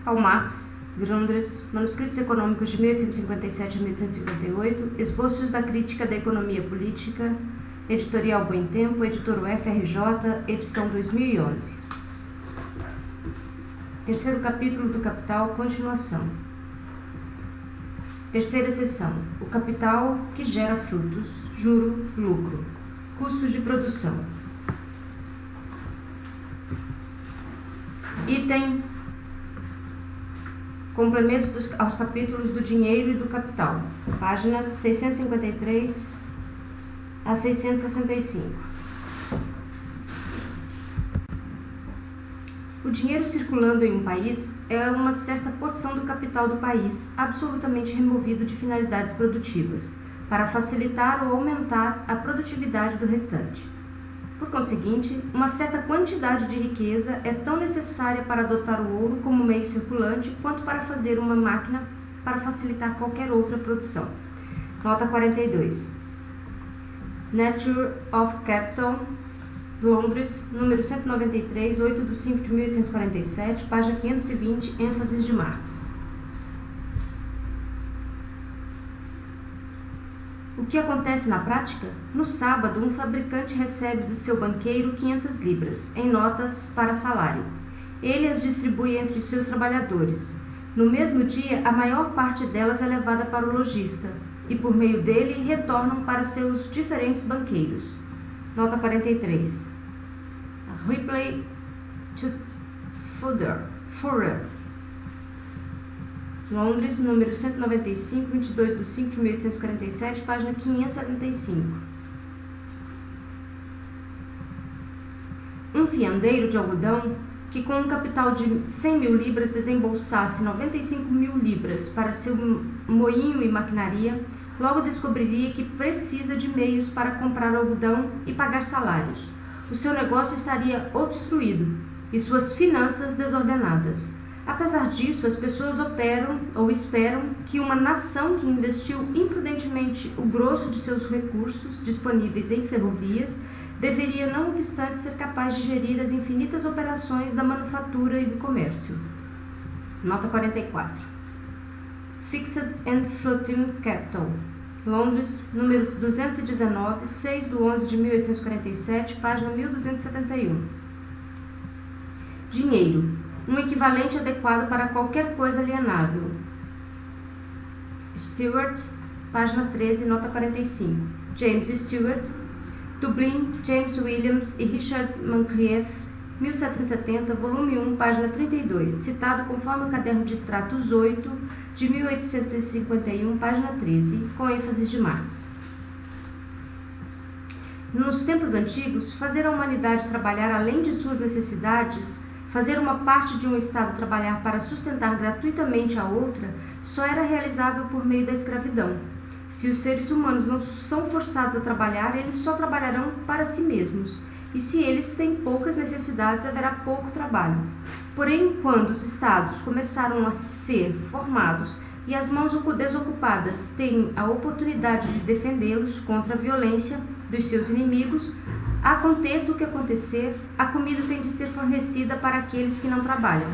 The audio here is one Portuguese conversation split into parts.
Karl Marx, Grundrisse, Manuscritos Econômicos de 1857 a 1858, Esboços da Crítica da Economia Política, Editorial Bom Tempo, Editor UFRJ, edição 2011. Terceiro capítulo do Capital, continuação. Terceira seção, o capital que gera frutos, juro, lucro, custos de produção. Item complementos aos capítulos do dinheiro e do capital, páginas 653 a 665. O dinheiro circulando em um país é uma certa porção do capital do país, absolutamente removido de finalidades produtivas, para facilitar ou aumentar a produtividade do restante. Por conseguinte, uma certa quantidade de riqueza é tão necessária para adotar o ouro como meio circulante quanto para fazer uma máquina para facilitar qualquer outra produção. Nota 42. Nature of Capital, Londres, número 193, 8/5/1847, página 520, ênfases de Marx. O que acontece na prática? No sábado, um fabricante recebe do seu banqueiro 500 libras, em notas para salário. Ele as distribui entre seus trabalhadores. No mesmo dia, a maior parte delas é levada para o lojista, e por meio dele retornam para seus diferentes banqueiros. Nota 43. Ripley to Furrer. Londres, número 195, 22/5/1847, página 575. Um fiandeiro de algodão que com um capital de 100 mil libras desembolsasse 95 mil libras para seu moinho e maquinaria, logo descobriria que precisa de meios para comprar algodão e pagar salários. O seu negócio estaria obstruído e suas finanças desordenadas. Apesar disso, as pessoas operam ou esperam que uma nação que investiu imprudentemente o grosso de seus recursos disponíveis em ferrovias deveria, não obstante, ser capaz de gerir as infinitas operações da manufatura e do comércio. Nota 44. Fixed and Floating Capital. Londres, número 219, 6/11/1847, página 1271. Dinheiro. Um equivalente adequado para qualquer coisa alienável. Stewart, página 13, nota 45. James Stewart, Dublin, James Williams e Richard Moncrieff, 1770, volume 1, página 32, citado conforme o caderno de extratos 8, de 1851, página 13, com ênfases de Marx. Nos tempos antigos, fazer a humanidade trabalhar além de suas necessidades, fazer uma parte de um Estado trabalhar para sustentar gratuitamente a outra, só era realizável por meio da escravidão. Se os seres humanos não são forçados a trabalhar, eles só trabalharão para si mesmos. E se eles têm poucas necessidades, haverá pouco trabalho. Porém, quando os Estados começaram a ser formados e as mãos desocupadas têm a oportunidade de defendê-los contra a violência dos seus inimigos, aconteça o que acontecer, a comida tem de ser fornecida para aqueles que não trabalham.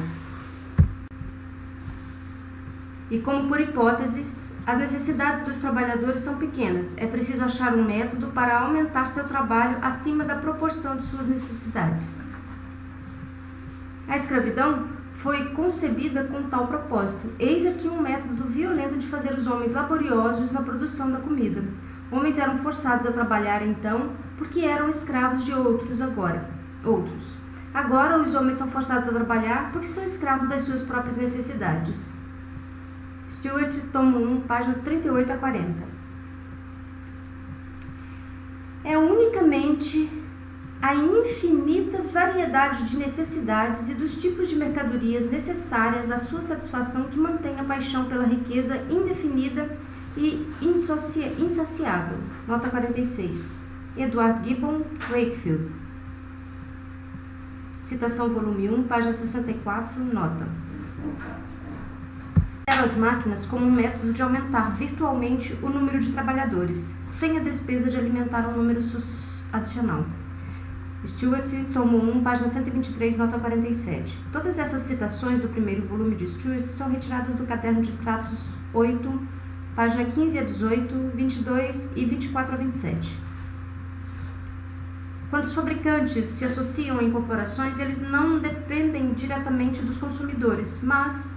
E como por hipóteses, as necessidades dos trabalhadores são pequenas, é preciso achar um método para aumentar seu trabalho acima da proporção de suas necessidades. A escravidão foi concebida com tal propósito. Eis aqui um método violento de fazer os homens laboriosos na produção da comida. Homens eram forçados a trabalhar então, porque eram escravos de outros. Agora os homens são forçados a trabalhar porque são escravos das suas próprias necessidades. Stewart, tomo 1, página 38 a 40. É unicamente a infinita variedade de necessidades e dos tipos de mercadorias necessárias à sua satisfação que mantém a paixão pela riqueza indefinida e insaciável. Nota 46. Edward Gibbon Wakefield. Citação volume 1, página 64, nota. As máquinas como um método de aumentar virtualmente o número de trabalhadores, sem a despesa de alimentar um número adicional. Stuart, tomo 1, página 123, nota 47. Todas essas citações do primeiro volume de Stuart são retiradas do caderno de extratos 8, página 15 a 18, 22 e 24 a 27. Quando os fabricantes se associam em corporações, eles não dependem diretamente dos consumidores, mas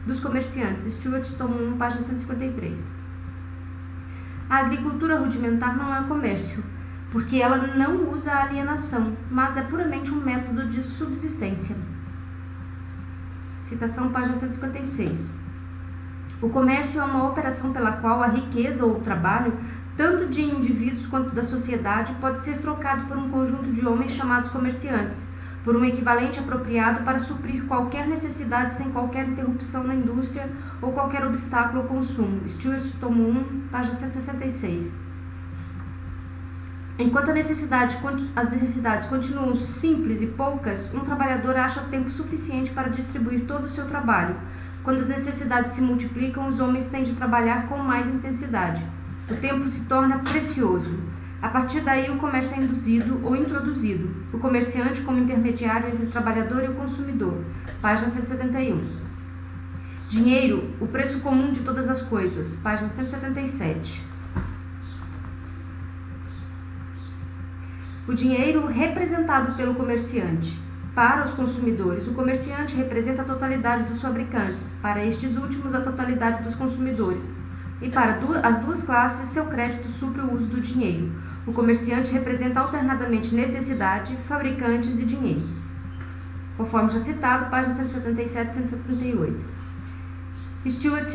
dos comerciantes. Stuart, tomo 1, página 153. A agricultura rudimentar não é comércio, porque ela não usa a alienação, mas é puramente um método de subsistência. Citação, página 156. O comércio é uma operação pela qual a riqueza ou o trabalho, tanto de indivíduos quanto da sociedade, pode ser trocado por um conjunto de homens chamados comerciantes, por um equivalente apropriado para suprir qualquer necessidade sem qualquer interrupção na indústria ou qualquer obstáculo ao consumo. Stuart, tomo 1, página 166. Enquanto as necessidades continuam simples e poucas, um trabalhador acha tempo suficiente para distribuir todo o seu trabalho. Quando as necessidades se multiplicam, os homens têm de trabalhar com mais intensidade. O tempo se torna precioso. A partir daí, o comércio é induzido ou introduzido. O comerciante como intermediário entre o trabalhador e o consumidor. Página 171. Dinheiro, o preço comum de todas as coisas. Página 177. O dinheiro representado pelo comerciante. Para os consumidores, o comerciante representa a totalidade dos fabricantes. Para estes últimos, a totalidade dos consumidores. E para as duas classes, seu crédito supre o uso do dinheiro. O comerciante representa alternadamente necessidade, fabricantes e dinheiro. Conforme já citado, páginas 177 e 178. Stuart,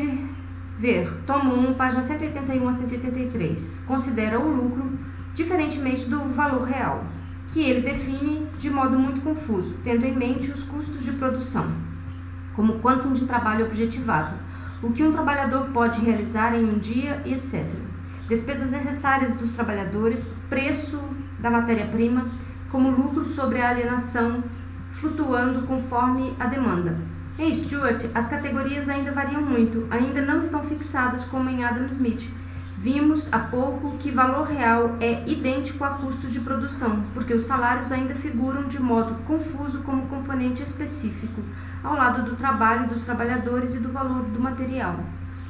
ver, tomo 1, página 181 a 183. Considera o lucro diferentemente do valor real, que ele define de modo muito confuso, tendo em mente os custos de produção, como quantum de trabalho objetivado, o que um trabalhador pode realizar em um dia e etc. Despesas necessárias dos trabalhadores, preço da matéria-prima, como lucro sobre a alienação, flutuando conforme a demanda. Em Stuart, as categorias ainda variam muito, ainda não estão fixadas como em Adam Smith. Vimos há pouco que valor real é idêntico a custos de produção, porque os salários ainda figuram de modo confuso como componente específico, ao lado do trabalho dos trabalhadores e do valor do material.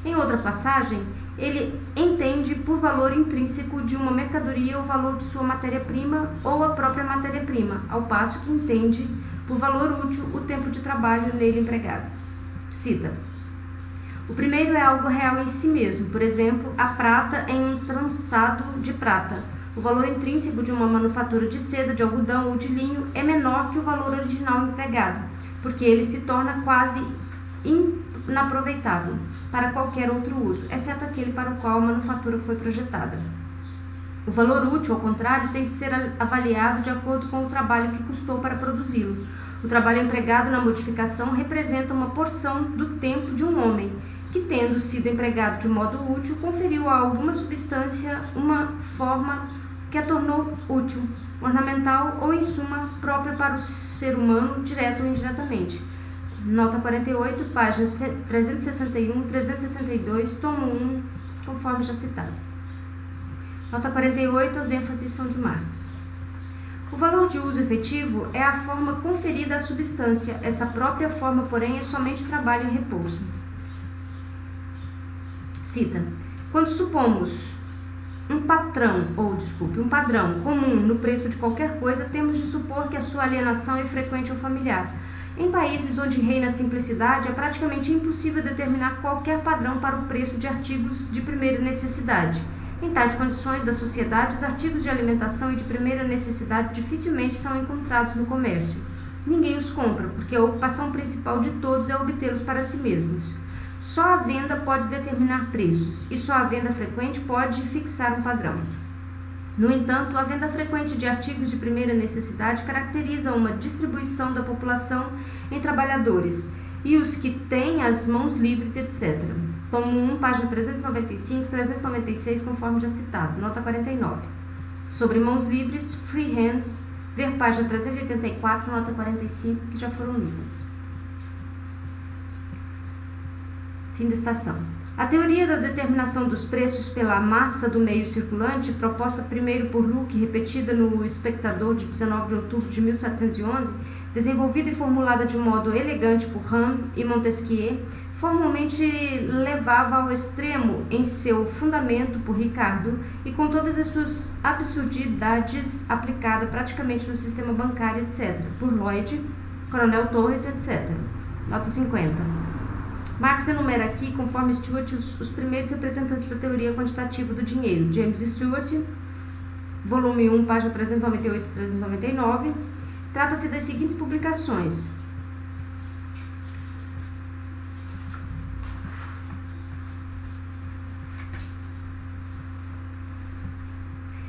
Em outra passagem, ele entende por valor intrínseco de uma mercadoria o valor de sua matéria-prima ou a própria matéria-prima, ao passo que entende por valor útil o tempo de trabalho nele empregado. Cita. O primeiro é algo real em si mesmo, por exemplo, a prata em um trançado de prata. O valor intrínseco de uma manufatura de seda, de algodão ou de linho é menor que o valor original empregado, porque ele se torna quase inaproveitável para qualquer outro uso, exceto aquele para o qual a manufatura foi projetada. O valor útil, ao contrário, tem de ser avaliado de acordo com o trabalho que custou para produzi-lo. O trabalho empregado na modificação representa uma porção do tempo de um homem, que, tendo sido empregado de modo útil, conferiu a alguma substância uma forma que a tornou útil, ornamental ou, em suma, própria para o ser humano, direto ou indiretamente. Nota 48, páginas 361, 362, tomo 1, conforme já citado. Nota 48, as ênfases são de Marx. O valor de uso efetivo é a forma conferida à substância. Essa própria forma, porém, é somente trabalho em repouso. Cita. Quando supomos um padrão comum no preço de qualquer coisa, temos de supor que a sua alienação é frequente ou familiar. Em países onde reina a simplicidade, é praticamente impossível determinar qualquer padrão para o preço de artigos de primeira necessidade. Em tais condições da sociedade, os artigos de alimentação e de primeira necessidade dificilmente são encontrados no comércio. Ninguém os compra, porque a ocupação principal de todos é obtê-los para si mesmos. Só a venda pode determinar preços, e só a venda frequente pode fixar um padrão. No entanto, a venda frequente de artigos de primeira necessidade caracteriza uma distribuição da população em trabalhadores, e os que têm as mãos livres, etc. Tomo 1, página 395, 396, conforme já citado. Nota 49. Sobre mãos livres, free hands, ver página 384, nota 45, que já foram lidas. Fim da estação. A teoria da determinação dos preços pela massa do meio circulante, proposta primeiro por Locke e repetida no Espectador de 19 de outubro de 1711, desenvolvida e formulada de um modo elegante por Hahn e Montesquieu, formalmente levava ao extremo em seu fundamento por Ricardo e com todas as suas absurdidades aplicada praticamente no sistema bancário, etc., por Lloyd, Coronel Torres, etc. Nota 50. Marx enumera aqui, conforme Stuart, os primeiros representantes da teoria quantitativa do dinheiro. James Stuart, volume 1, página 398 e 399. Trata-se das seguintes publicações.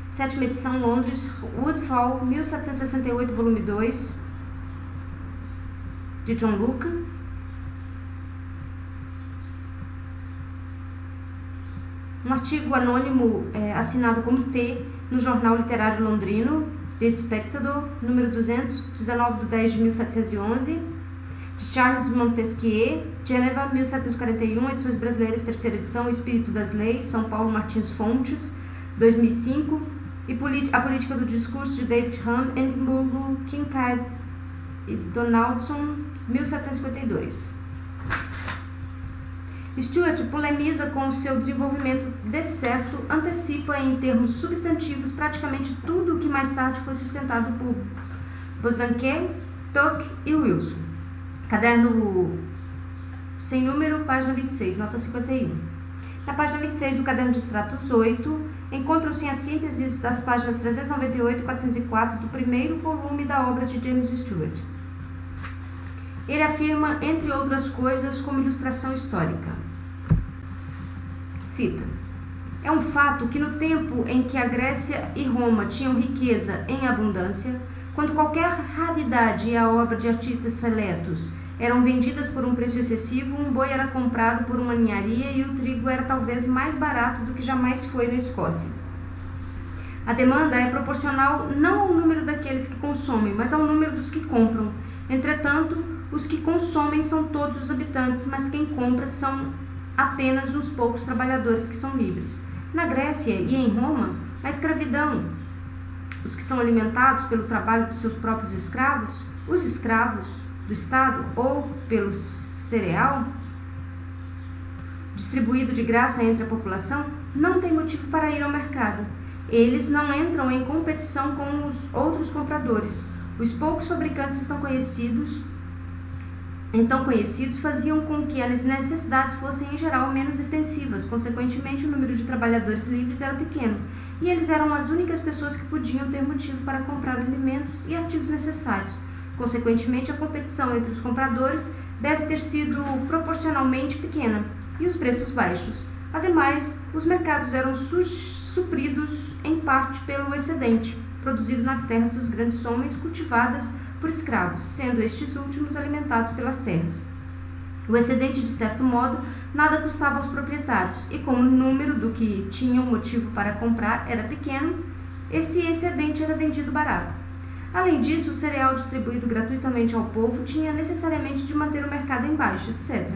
Sétima edição, Londres, Woodfall, 1768, volume 2, de John Locke. Um artigo anônimo assinado como T no jornal literário londrino, The Spectator, número 219 de 10 de 1711, de Charles Montesquieu, Geneva, 1741, edições brasileiras, terceira edição, O Espírito das Leis, São Paulo, Martins Fontes, 2005, e A Política do Discurso, de David Hume, Edimburgo, Kincaid e Donaldson, 1752. Stuart polemiza com o seu desenvolvimento descerto, antecipa em termos substantivos praticamente tudo o que mais tarde foi sustentado por Bosanquet, Tuck e Wilson. Caderno sem número, página 26, nota 51. Na página 26 do Caderno de Extratos 8, encontram-se as sínteses das páginas 398 e 404 do primeiro volume da obra de James Stuart. Ele afirma, entre outras coisas, como ilustração histórica. Cita: é um fato que no tempo em que a Grécia e Roma tinham riqueza em abundância, quando qualquer raridade e a obra de artistas seletos eram vendidas por um preço excessivo, um boi era comprado por uma ninharia e o trigo era talvez mais barato do que jamais foi na Escócia. A demanda é proporcional não ao número daqueles que consomem, mas ao número dos que compram. Entretanto, os que consomem são todos os habitantes, mas quem compra são apenas uns poucos trabalhadores que são livres. Na Grécia e em Roma, a escravidão, os que são alimentados pelo trabalho de seus próprios escravos, os escravos do Estado ou pelo cereal distribuído de graça entre a população, não tem motivo para ir ao mercado. Eles não entram em competição com os outros compradores. Os poucos fabricantes então conhecidos faziam com que as necessidades fossem em geral menos extensivas, consequentemente o número de trabalhadores livres era pequeno, e eles eram as únicas pessoas que podiam ter motivo para comprar alimentos e artigos necessários. Consequentemente, a competição entre os compradores deve ter sido proporcionalmente pequena, e os preços baixos. Ademais, os mercados eram supridos em parte pelo excedente, produzido nas terras dos grandes homens cultivadas por escravos, sendo estes últimos alimentados pelas terras. O excedente, de certo modo, nada custava aos proprietários, e como o número do que tinham motivo para comprar era pequeno, esse excedente era vendido barato. Além disso, o cereal distribuído gratuitamente ao povo tinha necessariamente de manter o mercado em baixa, etc.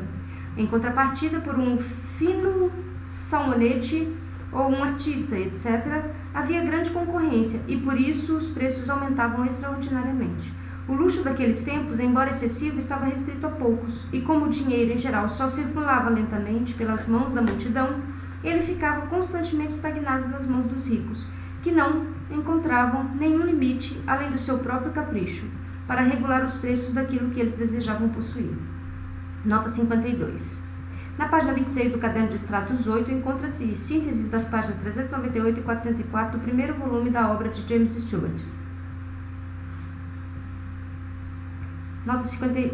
Em contrapartida, por um fino salmonete ou um artista, etc., havia grande concorrência, e por isso os preços aumentavam extraordinariamente. O luxo daqueles tempos, embora excessivo, estava restrito a poucos, e como o dinheiro em geral só circulava lentamente pelas mãos da multidão, ele ficava constantemente estagnado nas mãos dos ricos, que não encontravam nenhum limite, além do seu próprio capricho, para regular os preços daquilo que eles desejavam possuir. Nota 52. Na página 26 do Caderno de Extratos 8, encontra-se sínteses das páginas 398 e 404 do primeiro volume da obra de James Stuart.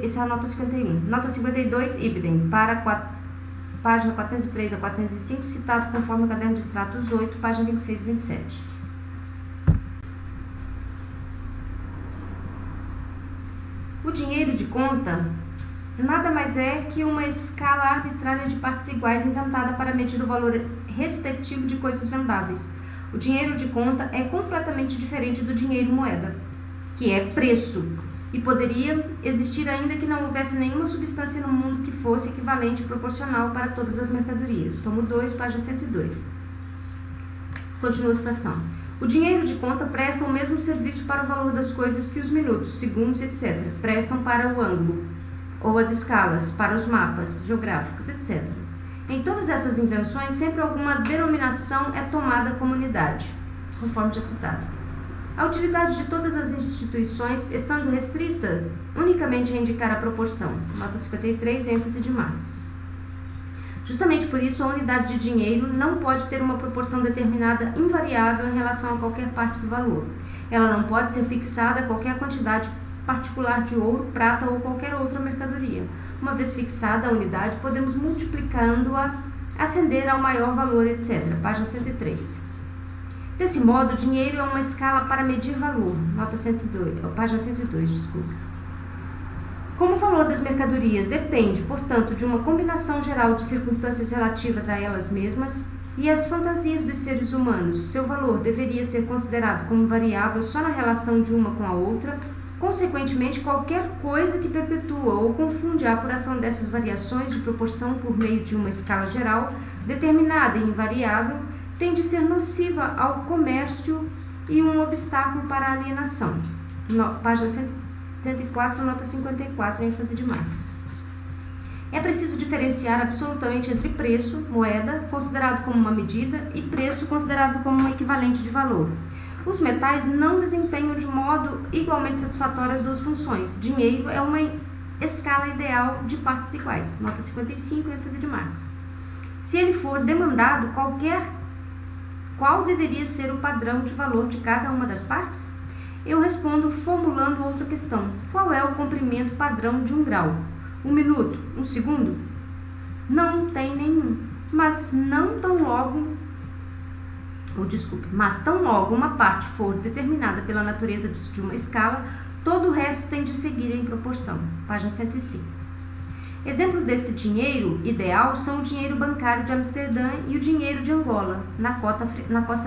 Essa é a nota 51. Nota 52, idem, para página 403 a 405, citado conforme o Caderno de Extratos 8, página 26 e 27. O dinheiro de conta nada mais é que uma escala arbitrária de partes iguais inventada para medir o valor respectivo de coisas vendáveis. O dinheiro de conta é completamente diferente do dinheiro moeda, que é preço, e poderia existir ainda que não houvesse nenhuma substância no mundo que fosse equivalente e proporcional para todas as mercadorias. Tomo 2, página 102. Continua a citação. O dinheiro de conta presta o mesmo serviço para o valor das coisas que os minutos, segundos, etc. Prestam para o ângulo, ou as escalas, para os mapas geográficos, etc. Em todas essas invenções, sempre alguma denominação é tomada como unidade, conforme já citado. A utilidade de todas as instituições, estando restrita unicamente a indicar a proporção. Nota 53, ênfase de Marx. Justamente por isso, a unidade de dinheiro não pode ter uma proporção determinada invariável em relação a qualquer parte do valor. Ela não pode ser fixada a qualquer quantidade particular de ouro, prata ou qualquer outra mercadoria. Uma vez fixada a unidade, podemos multiplicando-a, ascender ao maior valor, etc. Página 103. Desse modo, o dinheiro é uma escala para medir valor. Nota 102, página 102, desculpe. Como o valor das mercadorias depende, portanto, de uma combinação geral de circunstâncias relativas a elas mesmas e às fantasias dos seres humanos, seu valor deveria ser considerado como variável só na relação de uma com a outra. Consequentemente, qualquer coisa que perpetua ou confunde a apuração dessas variações de proporção por meio de uma escala geral, determinada e invariável, tem de ser nociva ao comércio e um obstáculo para a alienação. Página 174, nota 54, ênfase de Marx. É preciso diferenciar absolutamente entre preço, moeda, considerado como uma medida, e preço, considerado como um equivalente de valor. Os metais não desempenham de modo igualmente satisfatório as duas funções. Dinheiro é uma escala ideal de partes iguais. Nota 55, ênfase de Marx. Se ele for demandado, qual deveria ser o padrão de valor de cada uma das partes? Eu respondo formulando outra questão. Qual é o comprimento padrão de um grau? 1 minuto? 1 segundo? Não tem nenhum. Mas tão logo uma parte for determinada pela natureza de uma escala, todo o resto tem de seguir em proporção. Página 105. Exemplos desse dinheiro ideal são o dinheiro bancário de Amsterdã e o dinheiro de Angola, na costa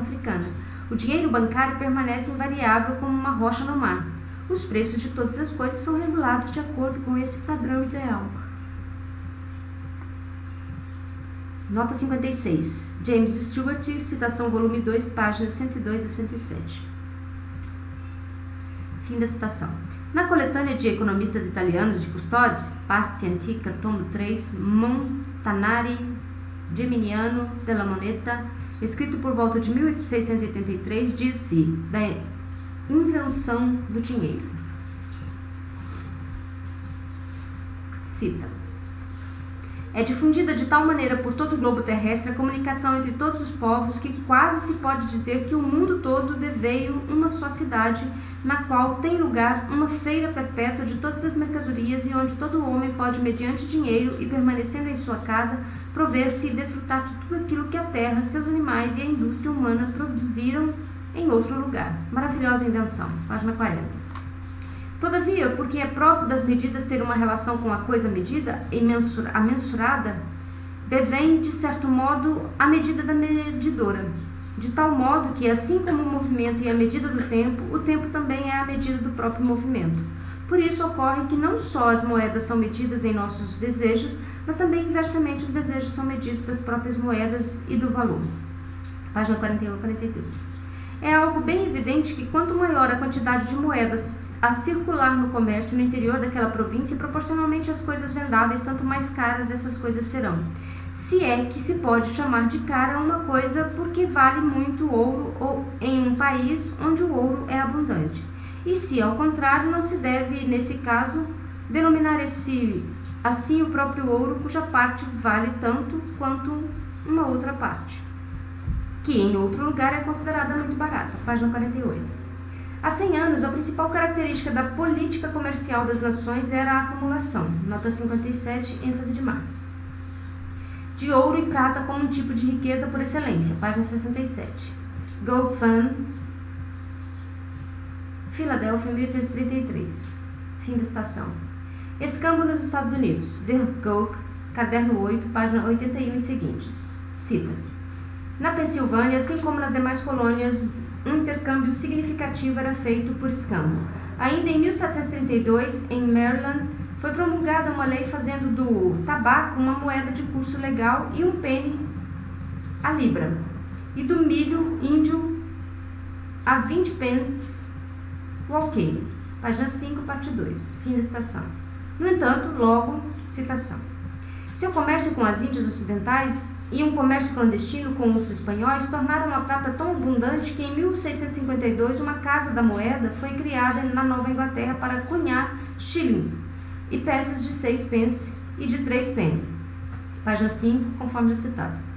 africana. O dinheiro bancário permanece invariável como uma rocha no mar. Os preços de todas as coisas são regulados de acordo com esse padrão ideal. Nota 56. James Stewart, citação volume 2, páginas 102 a 107. Fim da citação. Na coletânea de economistas italianos de Custódio, parte antiga, tomo 3, Montanari, Geminiano, della Moneta, escrito por volta de 1683, diz-se da invenção do dinheiro. Cita. É difundida de tal maneira por todo o globo terrestre a comunicação entre todos os povos que quase se pode dizer que o mundo todo deveio uma só cidade, na qual tem lugar uma feira perpétua de todas as mercadorias e onde todo homem pode, mediante dinheiro e permanecendo em sua casa, prover-se e desfrutar de tudo aquilo que a terra, seus animais e a indústria humana produziram em outro lugar. Maravilhosa invenção. Página 40. Todavia, porque é próprio das medidas ter uma relação com a coisa medida e a mensurada, devém, de certo modo, a medida da medidora, de tal modo que, assim como o movimento e a medida do tempo, o tempo também é a medida do próprio movimento. Por isso ocorre que não só as moedas são medidas em nossos desejos, mas também inversamente os desejos são medidos das próprias moedas e do valor. Página 41 a 42. É algo bem evidente que quanto maior a quantidade de moedas a circular no comércio no interior daquela província, proporcionalmente às coisas vendáveis, tanto mais caras essas coisas serão. Se é que se pode chamar de cara uma coisa porque vale muito ouro em um país onde o ouro é abundante. E se, ao contrário, não se deve, nesse caso, denominar assim o próprio ouro cuja parte vale tanto quanto uma outra parte, que em outro lugar é considerada muito barata. Página 48. Há 100 anos, a principal característica da política comercial das nações era a acumulação. Nota 57, ênfase de Marx. De ouro e prata como um tipo de riqueza por excelência. Página 67. Gogh Fan, Filadélfia, 1833. Fim da citação. Escambo nos Estados Unidos. Ver Gogh, caderno 8, página 81 e seguintes. Cita. Na Pensilvânia, assim como nas demais colônias, um intercâmbio significativo era feito por escambo. Ainda em 1732, em Maryland, foi promulgada uma lei fazendo do tabaco uma moeda de curso legal e um penny a libra, e do milho índio a 20 pence o alqueire. Página 5, parte 2. Fim da citação. No entanto, logo, citação. Seu comércio com as Índias Ocidentais e um comércio clandestino com os espanhóis tornaram a prata tão abundante que em 1652 uma casa da moeda foi criada na Nova Inglaterra para cunhar shillings e peças de 6 pence e de 3 penny. Página 5, conforme já citado.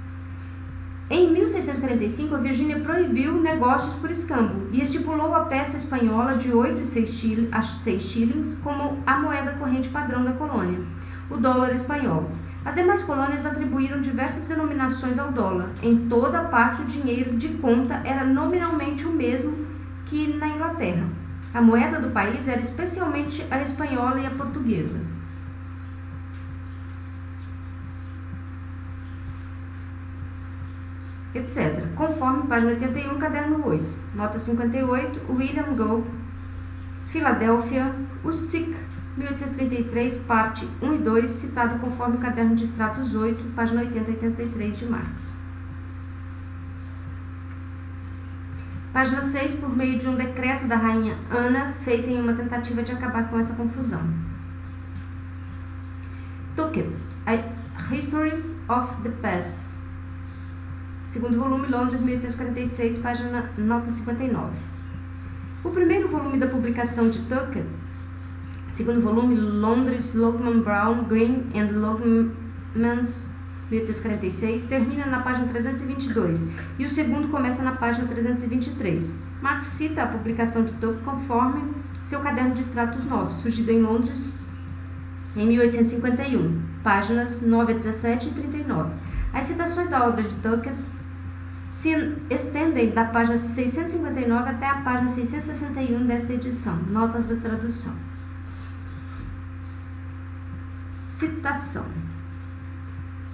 Em 1645, a Virgínia proibiu negócios por escambo e estipulou a peça espanhola de 8 e 6 shillings como a moeda corrente padrão da colônia, o dólar espanhol. As demais colônias atribuíram diversas denominações ao dólar. Em toda a parte, o dinheiro de conta era nominalmente o mesmo que na Inglaterra. A moeda do país era especialmente a espanhola e a portuguesa. Etc. Conforme página 81, caderno 8. Nota 58, William Gould, Filadélfia, Ustic, 1833, parte 1 e 2, citado conforme o caderno de extratos 8, página 80 e 83 de Marx. Página 6, por meio de um decreto da rainha Ana, feita em uma tentativa de acabar com essa confusão. Tuckett, A History of the Past. Segundo volume, Londres, 1846, página nota 59. O primeiro volume da publicação de Tuckett, segundo volume, Londres, Lockman Brown, Green and Lockmans, 1846, termina na página 322 e o segundo começa na página 323. Marx cita a publicação de Tuckett conforme seu caderno de extratos novos, surgido em Londres em 1851, páginas 9 a 17 e 39. As citações da obra de Tuckett se estendem da página 659 até a página 661 desta edição. Notas da tradução. Citação.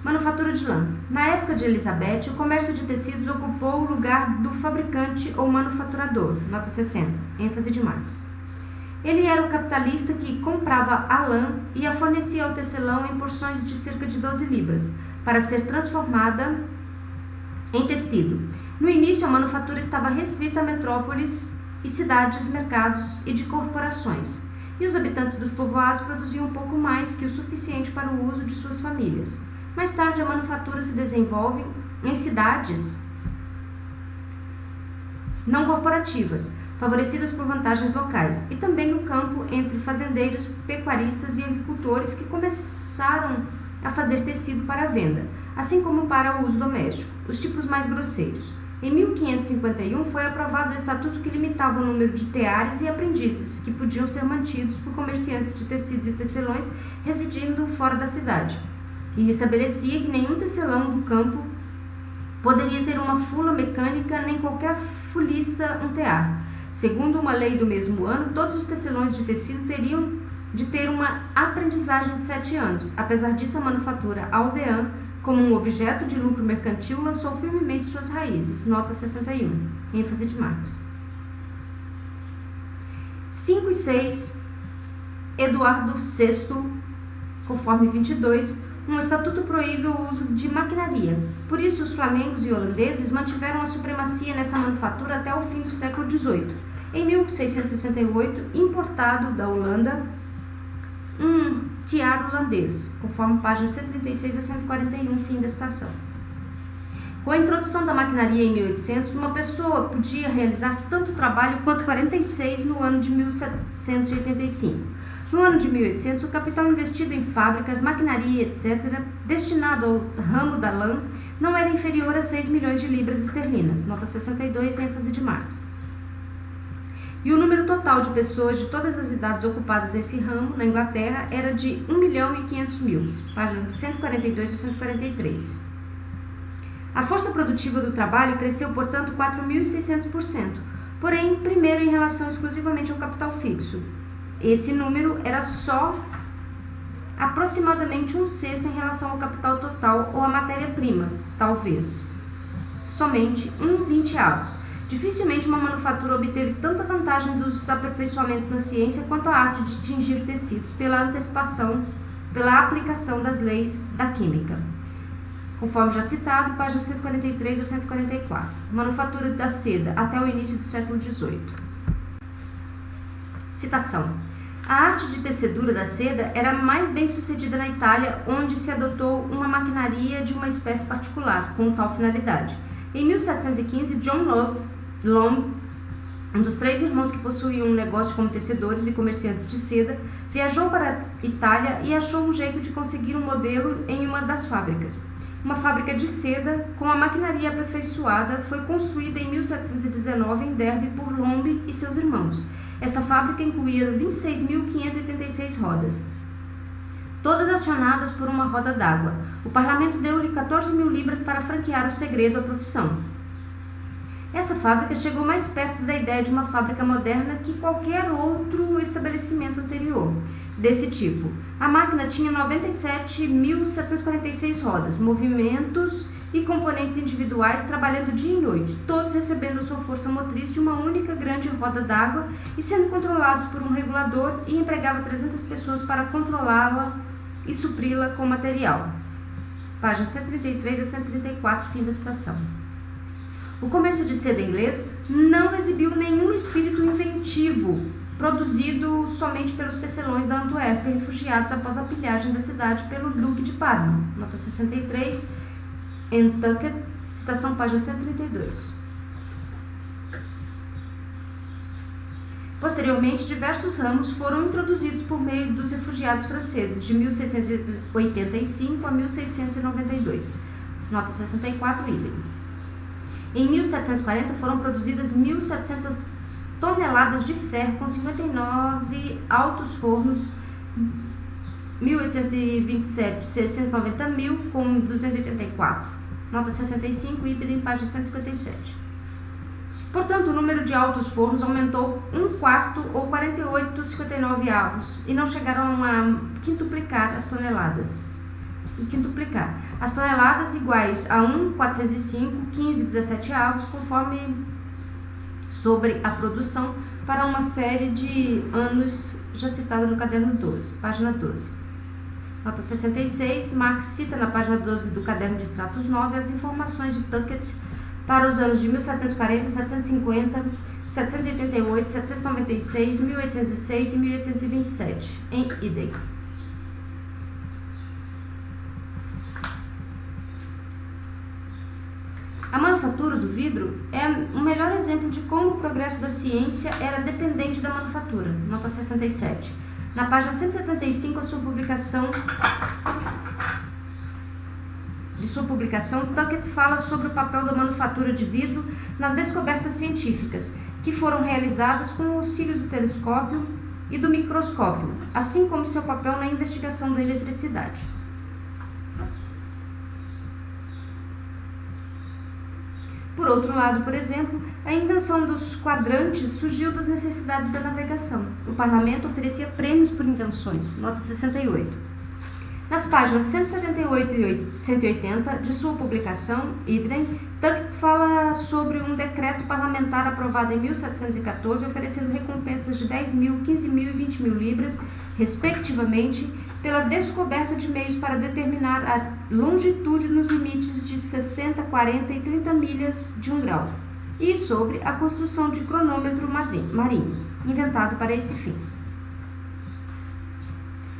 Manufatura de lã. Na época de Elizabeth, o comércio de tecidos ocupou o lugar do fabricante ou manufaturador. Nota 60. ênfase de Marx. Ele era o capitalista que comprava a lã e a fornecia ao tecelão em porções de cerca de 12 libras, para ser transformada em tecido. No início, a manufatura estava restrita a metrópoles e cidades, mercados e de corporações, e os habitantes dos povoados produziam um pouco mais que o suficiente para o uso de suas famílias. Mais tarde, a manufatura se desenvolve em cidades não corporativas, favorecidas por vantagens locais, e também no campo entre fazendeiros, pecuaristas e agricultores que começaram a fazer tecido para a venda, assim como para o uso doméstico, os tipos mais grosseiros. Em 1551 foi aprovado o estatuto que limitava o número de teares e aprendizes que podiam ser mantidos por comerciantes de tecidos e tecelões residindo fora da cidade, e estabelecia que nenhum tecelão do campo poderia ter uma fula mecânica nem qualquer fulista um tear. Segundo uma lei do mesmo ano, todos os tecelões de tecido teriam de ter uma aprendizagem de 7 anos. Apesar disso, a manufatura aldeã, como um objeto de lucro mercantil, lançou firmemente suas raízes. Nota 61. ênfase de Marx. 5 e 6. Eduardo VI, conforme 22, um estatuto proíbe o uso de maquinaria. Por isso, os flamengos e holandeses mantiveram a supremacia nessa manufatura até o fim do século XVIII. Em 1668, importado da Holanda, um tiar holandês, conforme páginas 136 a 141, fim da citação. Com a introdução da maquinaria em 1800, uma pessoa podia realizar tanto trabalho quanto 46 no ano de 1785. No ano de 1800, o capital investido em fábricas, maquinaria, etc., destinado ao ramo da lã, não era inferior a 6 milhões de libras esterlinas. Nota 62, ênfase de Marx. E o número total de pessoas de todas as idades ocupadas nesse ramo, na Inglaterra, era de 1.500.000, páginas 142 a 143. A força produtiva do trabalho cresceu, portanto, 4.600%, porém, primeiro em relação exclusivamente ao capital fixo. Esse número era só aproximadamente 1/6 em relação ao capital total ou à matéria-prima, talvez somente 1/20. Dificilmente uma manufatura obteve tanta vantagem dos aperfeiçoamentos na ciência quanto a arte de tingir tecidos pela aplicação das leis da química. Conforme já citado, páginas 143 a 144. Manufatura da seda até o início do século XVIII. Citação. A arte de tecedura da seda era mais bem sucedida na Itália, onde se adotou uma maquinaria de uma espécie particular, com tal finalidade. Em 1715, John Long, um dos 3 irmãos que possuíam um negócio como tecedores e comerciantes de seda, viajou para a Itália e achou um jeito de conseguir um modelo em uma das fábricas. Uma fábrica de seda, com a maquinaria aperfeiçoada, foi construída em 1719 em Derby por Long e seus irmãos. Esta fábrica incluía 26.586 rodas, todas acionadas por uma roda d'água. O parlamento deu-lhe 14.000 libras para franquear o segredo à profissão. Essa fábrica chegou mais perto da ideia de uma fábrica moderna que qualquer outro estabelecimento anterior desse tipo. A máquina tinha 97.746 rodas, movimentos e componentes individuais trabalhando dia e noite, todos recebendo a sua força motriz de uma única grande roda d'água e sendo controlados por um regulador, e empregava 300 pessoas para controlá-la e supri-la com material. Páginas 133 a 134, fim da citação. O comércio de seda inglês não exibiu nenhum espírito inventivo, produzido somente pelos tecelões da Antuérpia, refugiados após a pilhagem da cidade pelo Duque de Parma. Nota 63, Nantucket, citação página 132. Posteriormente, diversos ramos foram introduzidos por meio dos refugiados franceses, de 1685 a 1692. Nota 64, idem. Em 1740 foram produzidas 1.700 toneladas de ferro com 59 altos fornos, 1827, 690.000 com 284. Nota 65, idem, página 157. Portanto, o número de altos fornos aumentou 1/4 ou 48,59 avos e não chegaram a quintuplicar as toneladas. As toneladas iguais a 1,405, 15, 17 avos, conforme sobre a produção, para uma série de anos já citada no caderno 12, página 12. Nota 66, Marx cita na página 12 do caderno de extratos 9 as informações de Tuckett para os anos de 1740, 750, 788, 796, 1806 e 1827, em idem. A manufatura do vidro é o melhor exemplo de como o progresso da ciência era dependente da manufatura. Nota 67. Na página 175, de sua publicação, Tuckett fala sobre o papel da manufatura de vidro nas descobertas científicas, que foram realizadas com o auxílio do telescópio e do microscópio, assim como seu papel na investigação da eletricidade. Por outro lado, por exemplo, a invenção dos quadrantes surgiu das necessidades da navegação. O parlamento oferecia prêmios por invenções. Nota 68. Nas páginas 178 e 180 de sua publicação, Ibsen, Tuckett fala sobre um decreto parlamentar aprovado em 1714, oferecendo recompensas de 10.000, 15.000 e 20.000 libras, respectivamente, pela descoberta de meios para determinar a longitude nos limites de 60, 40 e 30 milhas de 1 grau, e sobre a construção de cronômetro marinho, inventado para esse fim.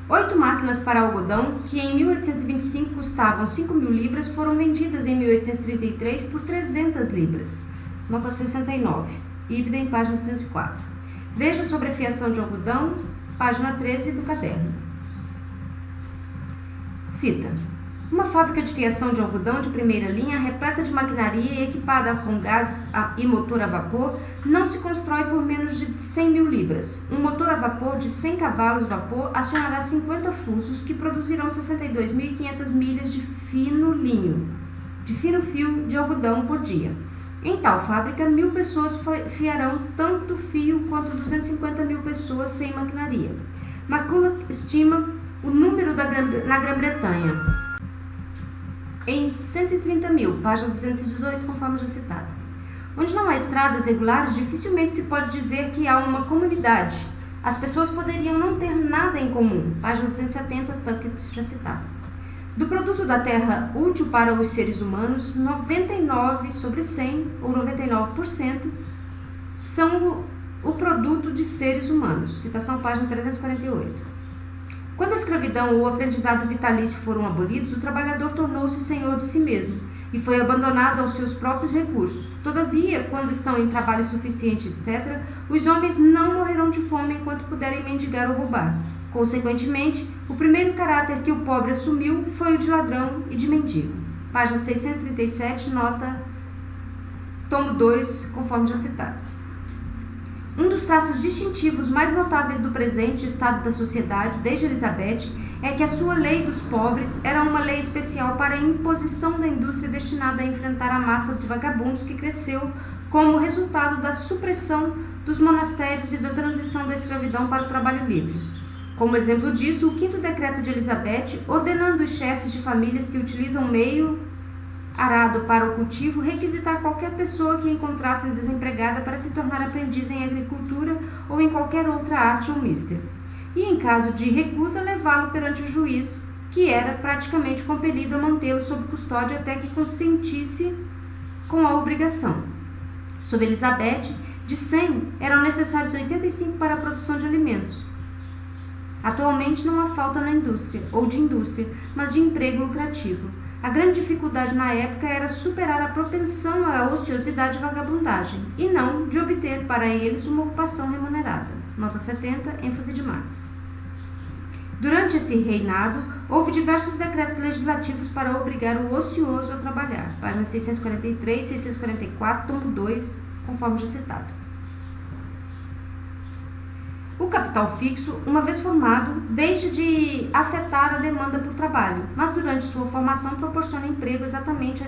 8 máquinas para algodão, que em 1825 custavam 5.000 libras, foram vendidas em 1833 por 300 libras. Nota 69. Ibsen, página 204. Veja sobre a fiação de algodão, página 13 do caderno. Cita. Uma fábrica de fiação de algodão de primeira linha, repleta de maquinaria e equipada com gás e motor a vapor, não se constrói por menos de 100.000 libras. Um motor a vapor de 100 cavalos vapor acionará 50 fusos que produzirão 62.500 milhas de fino fio de algodão por dia. Em tal fábrica, 1.000 pessoas fiarão tanto fio quanto 250.000 pessoas sem maquinaria. McCulloch estima o número na Grã-Bretanha em 130.000, página 218, conforme já citado. Onde não há estradas regulares, dificilmente se pode dizer que há uma comunidade. As pessoas poderiam não ter nada em comum. Página 270, Tuckett já citado. Do produto da terra útil para os seres humanos, 99 sobre 100, ou 99%, são o produto de seres humanos. Citação página 348. Quando a escravidão ou o aprendizado vitalício foram abolidos, o trabalhador tornou-se senhor de si mesmo e foi abandonado aos seus próprios recursos. Todavia, quando estão em trabalho suficiente, etc., os homens não morrerão de fome enquanto puderem mendigar ou roubar. Consequentemente, o primeiro caráter que o pobre assumiu foi o de ladrão e de mendigo. Página 637, nota tomo 2, conforme já citado. Um dos traços distintivos mais notáveis do presente estado da sociedade, desde Elizabeth, é que a sua lei dos pobres era uma lei especial para a imposição da indústria destinada a enfrentar a massa de vagabundos que cresceu como resultado da supressão dos monastérios e da transição da escravidão para o trabalho livre. Como exemplo disso, o 5º decreto de Elizabeth, ordenando os chefes de famílias que utilizam meio arado para o cultivo, requisitar qualquer pessoa que encontrasse desempregada para se tornar aprendiz em agricultura ou em qualquer outra arte ou mister. E, em caso de recusa, levá-lo perante o juiz, que era praticamente compelido a mantê-lo sob custódia até que consentisse com a obrigação. Sob Elizabeth, de 100 eram necessários 85 para a produção de alimentos. Atualmente não há falta na indústria, ou de indústria, mas de emprego lucrativo. A grande dificuldade na época era superar a propensão à ociosidade e vagabundagem, e não de obter para eles uma ocupação remunerada. Nota 70, ênfase de Marx. Durante esse reinado, houve diversos decretos legislativos para obrigar o ocioso a trabalhar. Páginas 643 e 644, tomo 2, conforme já citado. O capital fixo, uma vez formado, deixa de afetar a demanda por trabalho, mas durante sua formação proporciona emprego exatamente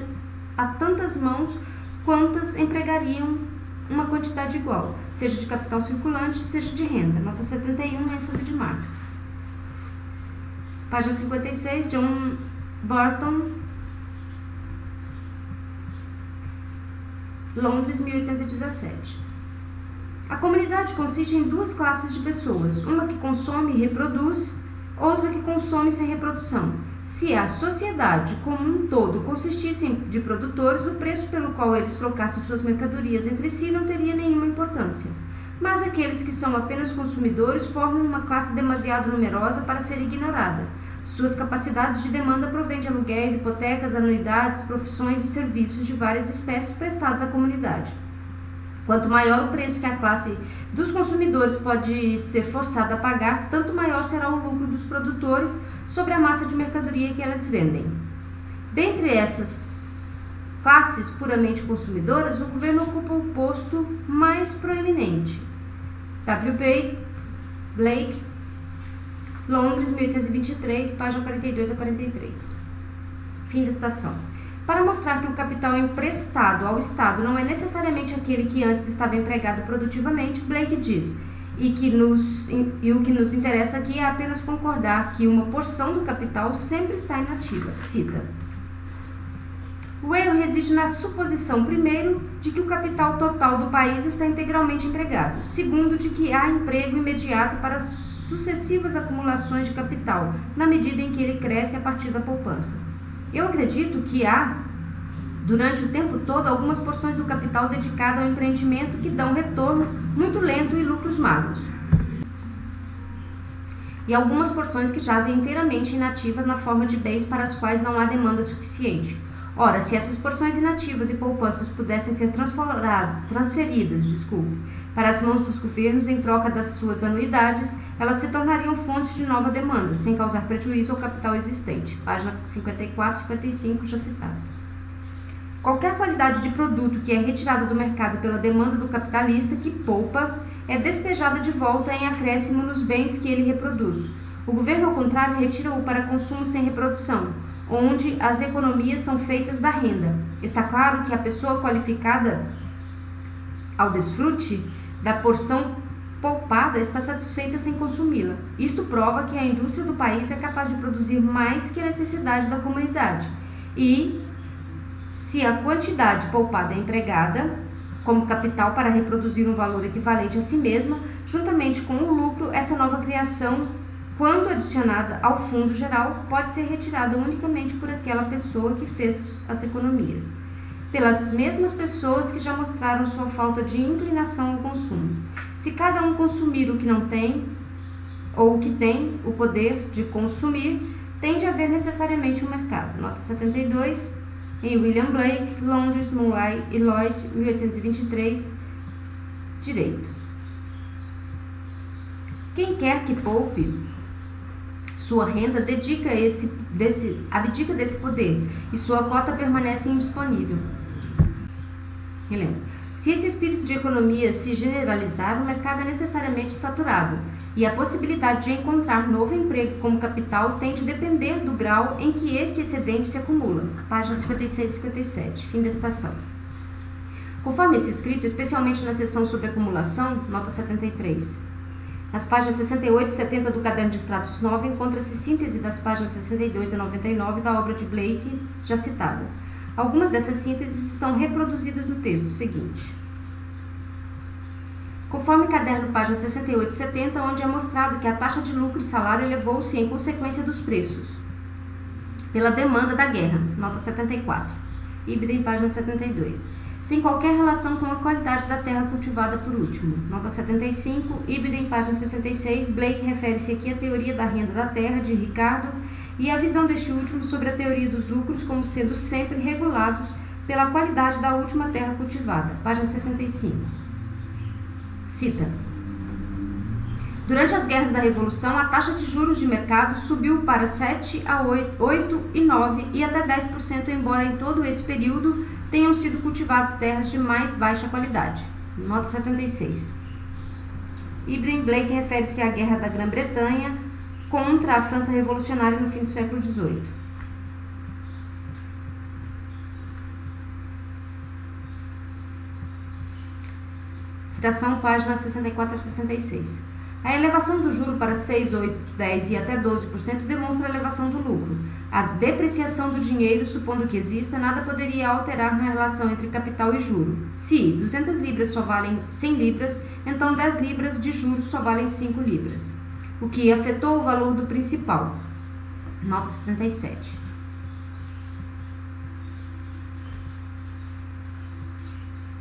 a tantas mãos quantas empregariam uma quantidade igual, seja de capital circulante, seja de renda. Nota 71, ênfase de Marx. Página 56, John Burton, Londres, 1817. A comunidade consiste em duas classes de pessoas, uma que consome e reproduz, outra que consome sem reprodução. Se a sociedade como um todo consistisse de produtores, o preço pelo qual eles trocassem suas mercadorias entre si não teria nenhuma importância. Mas aqueles que são apenas consumidores formam uma classe demasiado numerosa para ser ignorada. Suas capacidades de demanda provêm de aluguéis, hipotecas, anuidades, profissões e serviços de várias espécies prestados à comunidade. Quanto maior o preço que a classe dos consumidores pode ser forçada a pagar, tanto maior será o lucro dos produtores sobre a massa de mercadoria que eles vendem. Dentre essas classes puramente consumidoras, o governo ocupa o posto mais proeminente. W. Blake, Londres, 1823, página 42 a 43. Fim da citação. Para mostrar que o capital emprestado ao Estado não é necessariamente aquele que antes estava empregado produtivamente, Blake diz, e o que nos interessa aqui é apenas concordar que uma porção do capital sempre está inativa. Cita. O erro reside na suposição, primeiro, de que o capital total do país está integralmente empregado, segundo, de que há emprego imediato para sucessivas acumulações de capital, na medida em que ele cresce a partir da poupança. Eu acredito que há, durante o tempo todo, algumas porções do capital dedicado ao empreendimento que dão retorno muito lento e lucros magros. E algumas porções que jazem inteiramente inativas na forma de bens para as quais não há demanda suficiente. Ora, se essas porções inativas e poupanças pudessem ser transferidas para as mãos dos governos em troca das suas anuidades, elas se tornariam fontes de nova demanda, sem causar prejuízo ao capital existente. Página 54 e 55, já citados. Qualquer qualidade de produto que é retirada do mercado pela demanda do capitalista que poupa é despejada de volta em acréscimo nos bens que ele reproduz. O governo, ao contrário, retira-o para consumo sem reprodução, onde as economias são feitas da renda. Está claro que a pessoa qualificada ao desfrute da porção poupada está satisfeita sem consumi-la. Isto prova que a indústria do país é capaz de produzir mais que a necessidade da comunidade. E, se a quantidade poupada é empregada como capital para reproduzir um valor equivalente a si mesma, juntamente com o lucro. Essa nova criação, quando adicionada ao fundo geral, pode ser retirada unicamente por aquela pessoa que fez as economias, pelas mesmas pessoas que já mostraram sua falta de inclinação ao consumo. Se cada um consumir o que não tem, ou o que tem o poder de consumir, tende a haver necessariamente um mercado. Nota 72, em William Blake, Londres, Murray e Lloyd, 1823, Direito. Quem quer que poupe sua renda abdica desse poder e sua cota permanece indisponível. Relendo. Se esse espírito de economia se generalizar, o mercado é necessariamente saturado e a possibilidade de encontrar novo emprego como capital tem de depender do grau em que esse excedente se acumula. Páginas 56 e 57. Fim da citação. Conforme esse escrito, especialmente na seção sobre acumulação, nota 73. Nas páginas 68 e 70 do Caderno de Extratos 9, encontra-se síntese das páginas 62 a 99 da obra de Blake, já citada. Algumas dessas sínteses estão reproduzidas no texto seguinte. Conforme caderno, páginas 68 e 70, onde é mostrado que a taxa de lucro e salário elevou-se em consequência dos preços, pela demanda da guerra, nota 74, idem página 72, sem qualquer relação com a qualidade da terra cultivada por último, nota 75, idem página 66, Blake refere-se aqui à teoria da renda da terra de Ricardo e a visão deste último sobre a teoria dos lucros como sendo sempre regulados pela qualidade da última terra cultivada, página 65. Cita. Durante as guerras da Revolução, a taxa de juros de mercado subiu para 7 a 8 e 9 e até 10%, embora em todo esse período tenham sido cultivadas terras de mais baixa qualidade. Nota 76. Ibn Blake refere-se à Guerra da Grã-Bretanha contra a França Revolucionária no fim do século XVIII. Citação, páginas 64 a 66. A elevação do juro para 6, 8, 10 e até 12% demonstra a elevação do lucro. A depreciação do dinheiro, supondo que exista, nada poderia alterar na relação entre capital e juro. Se 200 libras só valem 100 libras, então 10 libras de juros só valem 5 libras, o que afetou o valor do principal. Nota 77.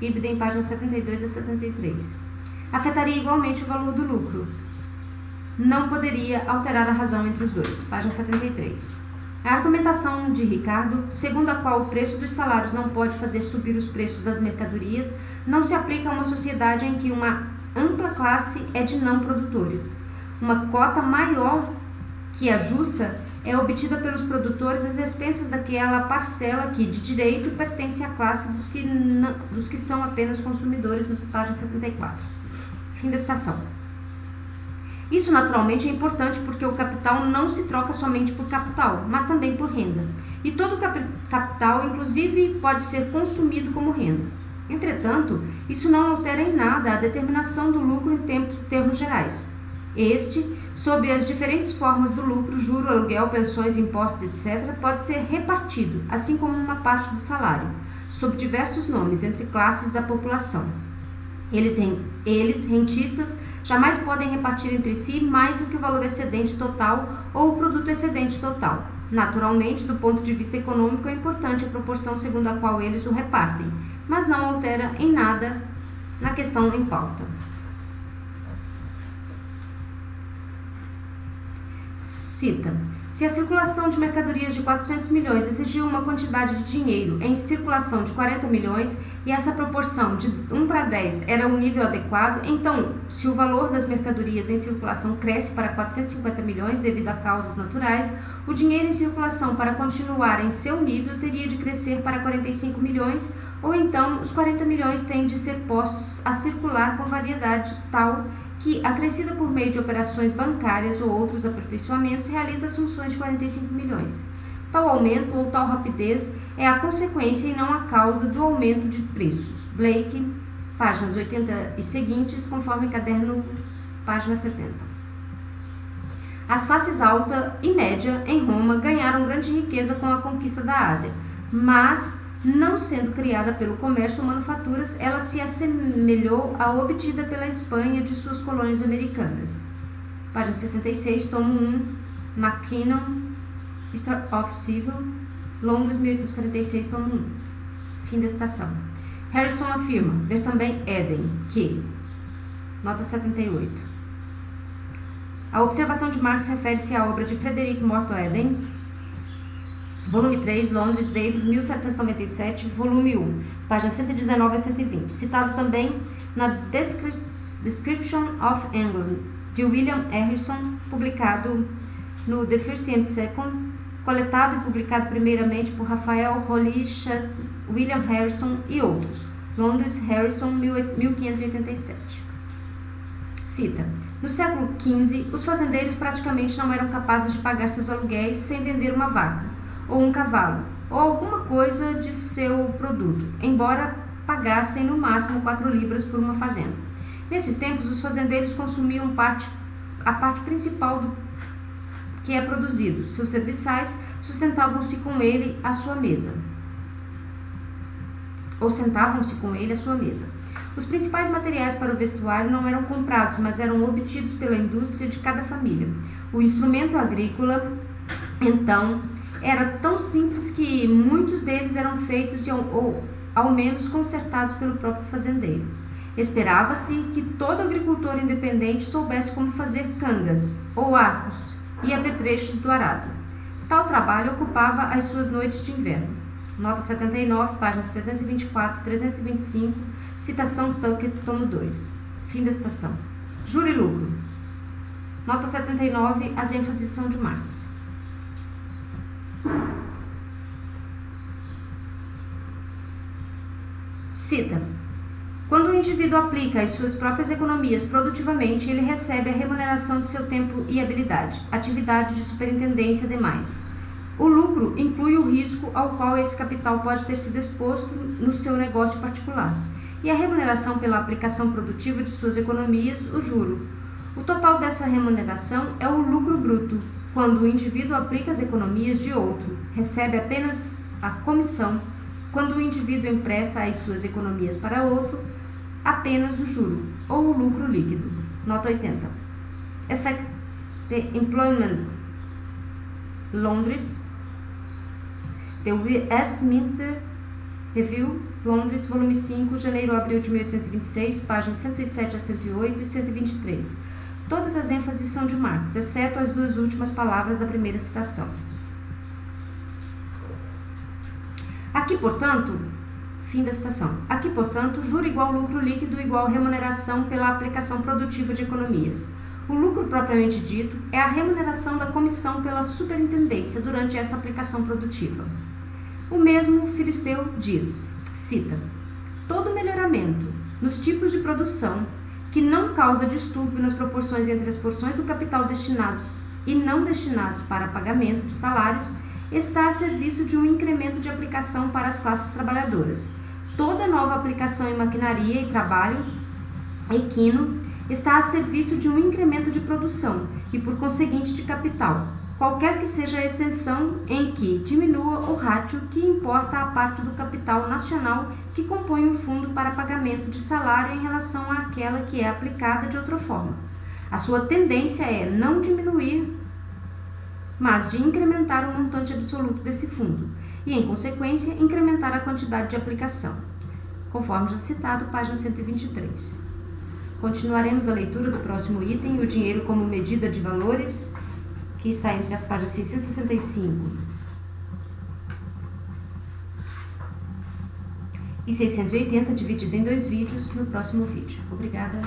Ibidem, páginas 72 a 73. Afetaria igualmente o valor do lucro. Não poderia alterar a razão entre os dois. Página 73. A argumentação de Ricardo, segundo a qual o preço dos salários não pode fazer subir os preços das mercadorias, não se aplica a uma sociedade em que uma ampla classe é de não produtores. Uma cota maior que a justa é obtida pelos produtores às expensas daquela parcela que, de direito, pertence à classe dos que são apenas consumidores, na página 74. Fim da citação. Isso, naturalmente, é importante porque o capital não se troca somente por capital, mas também por renda. E todo capital, inclusive, pode ser consumido como renda. Entretanto, isso não altera em nada a determinação do lucro em termos gerais. Este, sob as diferentes formas do lucro, juro, aluguel, pensões, impostos, etc., pode ser repartido, assim como uma parte do salário, sob diversos nomes, entre classes da população. Eles, rentistas, jamais podem repartir entre si mais do que o valor excedente total ou o produto excedente total. Naturalmente, do ponto de vista econômico, é importante a proporção segundo a qual eles o repartem, mas não altera em nada na questão em pauta. Cita. Se a circulação de mercadorias de 400 milhões exigiu uma quantidade de dinheiro em circulação de 40 milhões e essa proporção de 1 para 10 era um nível adequado, então, se o valor das mercadorias em circulação cresce para 450 milhões devido a causas naturais, o dinheiro em circulação para continuar em seu nível teria de crescer para 45 milhões, ou então os 40 milhões têm de ser postos a circular com variedade tal que, acrescida por meio de operações bancárias ou outros aperfeiçoamentos, realiza as funções de 45 milhões. Tal aumento ou tal rapidez é a consequência e não a causa do aumento de preços. Blake, páginas 80 e seguintes, conforme caderno, página 70. As classes alta e média em Roma ganharam grande riqueza com a conquista da Ásia, mas Não sendo criada pelo comércio ou manufaturas, ela se assemelhou à obtida pela Espanha de suas colônias americanas. Página 66, tomo 1, Mackinnon, History of Civil, Londres, 1846, tomo 1. Fim da citação. Harrison afirma, ver também Eden, que, nota 78. A observação de Marx refere-se à obra de Frederick Morton Eden, volume 3, Londres, Davis, 1797, volume 1, página 119 a 120. Citado também na Description of England, de William Harrison, publicado no The First and Second, coletado e publicado primeiramente por Raphael Holichat, William Harrison e outros. Londres, Harrison, 1587. Cita: no século XV, os fazendeiros praticamente não eram capazes de pagar seus aluguéis sem vender uma vaca, ou um cavalo, ou alguma coisa de seu produto, embora pagassem no máximo 4 libras por uma fazenda. Nesses tempos, os fazendeiros consumiam a parte principal do que é produzido. Seus serviçais sustentavam-se com ele à sua mesa. Ou sentavam-se com ele à sua mesa. Os principais materiais para o vestuário não eram comprados, mas eram obtidos pela indústria de cada família. O instrumento agrícola, então, era tão simples que muitos deles eram feitos ou ao menos consertados pelo próprio fazendeiro. Esperava-se que todo agricultor independente soubesse como fazer cangas ou arcos e apetrechos do arado. Tal trabalho ocupava as suas noites de inverno. Nota 79, páginas 324 e 325, citação Tuckett, tomo 2. Fim da citação. Juro e lucro. Nota 79, as ênfases são de Marx. Cita: quando o indivíduo aplica as suas próprias economias produtivamente, ele recebe a remuneração de seu tempo e habilidade, atividade de superintendência demais. O lucro inclui o risco ao qual esse capital pode ter sido exposto no seu negócio particular, e a remuneração pela aplicação produtiva de suas economias, o juro. O total dessa remuneração é o lucro bruto. Quando o indivíduo aplica as economias de outro, recebe apenas a comissão. Quando o indivíduo empresta as suas economias para outro, apenas o juro, ou o lucro líquido. Nota 80. Effect the Employment, Londres, The Westminster Review, Londres, volume 5, janeiro a abril de 1826, páginas 107 a 108 e 123. Todas as ênfases são de Marx, exceto as duas últimas palavras da primeira citação. Aqui, portanto, fim da citação. Aqui, portanto, juro igual lucro líquido igual remuneração pela aplicação produtiva de economias. O lucro propriamente dito é a remuneração da comissão pela superintendência durante essa aplicação produtiva. O mesmo Filisteu diz, cita: todo melhoramento nos tipos de produção que não causa distúrbio nas proporções entre as porções do capital destinados e não destinados para pagamento de salários está a serviço de um incremento de aplicação para as classes trabalhadoras. Toda nova aplicação em maquinaria e trabalho equino está a serviço de um incremento de produção e, por conseguinte, de capital, qualquer que seja a extensão em que diminua o rátio que importa à parte do capital nacional que compõe o fundo para pagamento de salário em relação àquela que é aplicada de outra forma. A sua tendência é não diminuir, mas de incrementar o montante absoluto desse fundo e, em consequência, incrementar a quantidade de aplicação. Conforme já citado, página 123. Continuaremos a leitura do próximo item, o dinheiro como medida de valores, que está entre as páginas 665 e 680, dividido em 2 vídeos, no próximo vídeo. Obrigada.